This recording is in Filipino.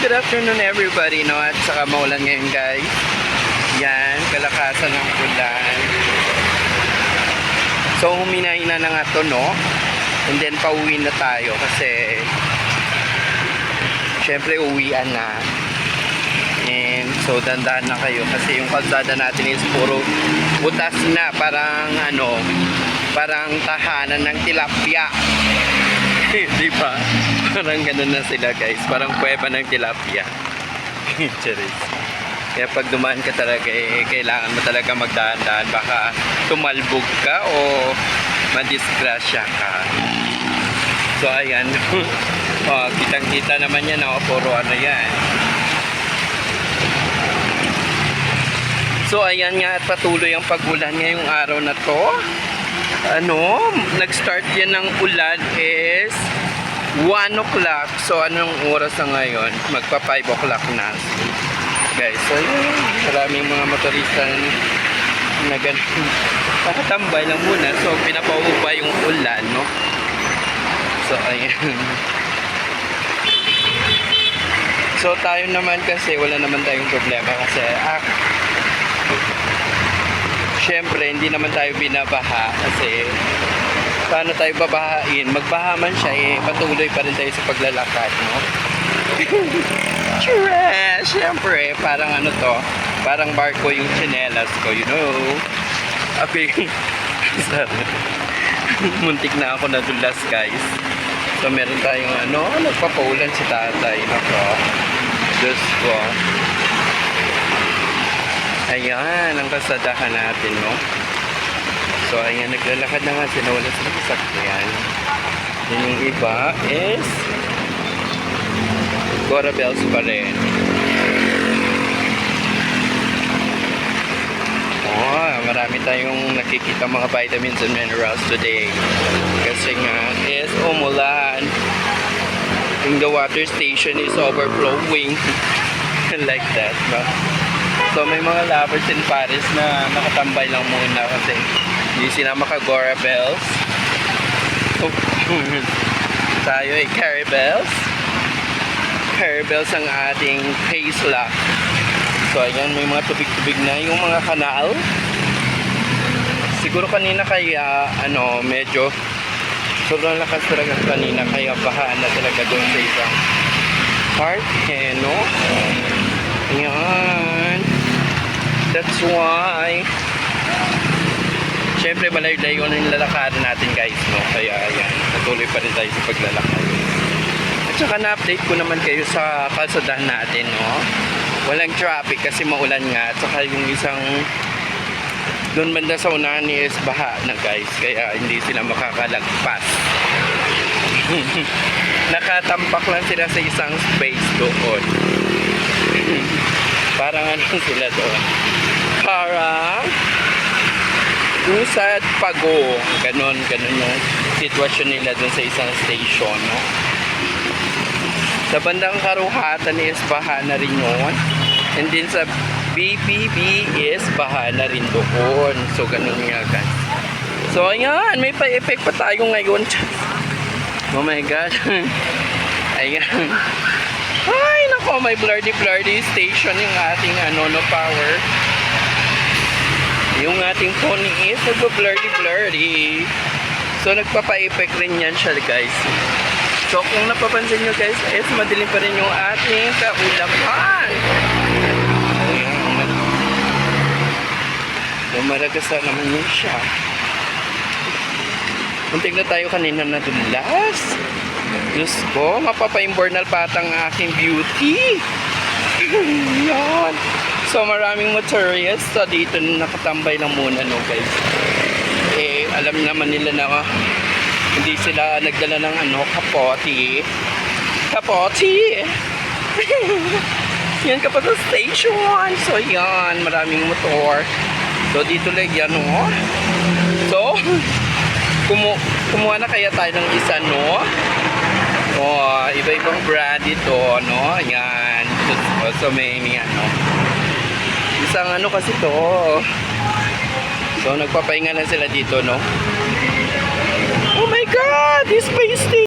good afternoon everybody, no? At saka maulan ngayon guys. Yan, kalakasan ng ulan. So huminahina na nga to, no? And then pauwi na tayo kasi syempre uwian na. And so dandahan na kayo kasi yung kalsada natin is puro butas na, parang ano, parang tahanan ng tilapia. Di ba? Parang ganun na sila guys, parang kuweba ng tilapia. Cheers. Kaya pag dumaan ka talaga, kailangan mo talaga magdahan-dahan, baka tumalbog ka o madisgrasya ka. So ayan. Oh, kitang-kita naman yan, oh, puro ano yan. So ayan nga, at patuloy ang pag-ulan ngayong araw na to. Ano, nag-start yan ng ulan is 1 o'clock. So anong oras na ngayon? Magpa 5 o'clock na. Guys, so yun, maraming mga motorista na nakatambay lang muna. So pinapaupa yung ulan, no? So ayan. So tayo naman kasi wala naman tayong problema kasi syempre hindi naman tayo binabaha kasi paano tayo babahain? Magbaha man siya, patuloy pa rin tayo sa paglalakad, no? Syempre, parang ano to, parang barko yung tsinelas ko, you know. Okay. Sorry. Muntik na ako nadulas, guys. So meron tayong ano, nagpapaulan si tatay. Nako, Diyos ko. Ayan, ang kasadahan natin, no? So, ayan, naglalakad na nga sila, wala sila kasakyan. Then yung iba is Gora Bells pa rin. Oh, marami tayong nakikita mga vitamins and minerals today. Kasi nga is umulan. And the water station is overflowing. Like that, no? So may mga lovers in Paris na nakatambay lang muna kasi hindi sila maka-Gora Bells. Tayo ay Carry Bells. Carry Bells ang ating face lock. So ayan, may mga tubig-tubig na yung mga kanal. Siguro kanina kaya ano, medyo sobrang lakas talaga kanina kaya bahaan na talaga doon sa isang part, no? Ayan. That's why syempre malayo-layo na yung lalakaran natin guys, no? Kaya ayan, patuloy pa rin tayo sa paglalakad. At saka na-update ko naman kayo sa kalsadahan natin, no? Walang traffic kasi maulan nga. At saka yung isang doon banda sa unahan is baha na guys, kaya hindi sila makakalagpas. Nakatampak lang sila sa isang space doon. Parang ano sila doon, parang usad pago, ganon yung sitwasyon nila doon sa isang station, no? Sa bandang Karuhatan is baha na rin yun, and then sa BPB is baha na rin doon. So ganon nga guys. So ayan, may pa-effect pa tayo ngayon. Oh my god. Ayan. Ay nako, may blurry station yung ating ano, no power. Yung ating phone is nagpa-blurry. So nagpapa-effect rin yan siya guys. So kung napapansin nyo guys, is madilim pa rin yung ating kaulapan. So maragasa naman yun siya. Muntik na tayo kanina na dulas. Diyos ko, mapapa-imbornal patang aking beauty. Yan. So maraming motorista dito na nakatambay lang muna, no guys. Alam naman nila na hindi sila nagdala ng ano, kapote. Yan ka pa sa station. So yan, maraming motor. So dito lang yan, no. So kumuha na kaya tayo ng isa, no. Oh, iba-ibang brand dito, no. Yan. So may ano, isang ano kasi to. So nagpapahinga na sila dito, no. Oh my god, this space station.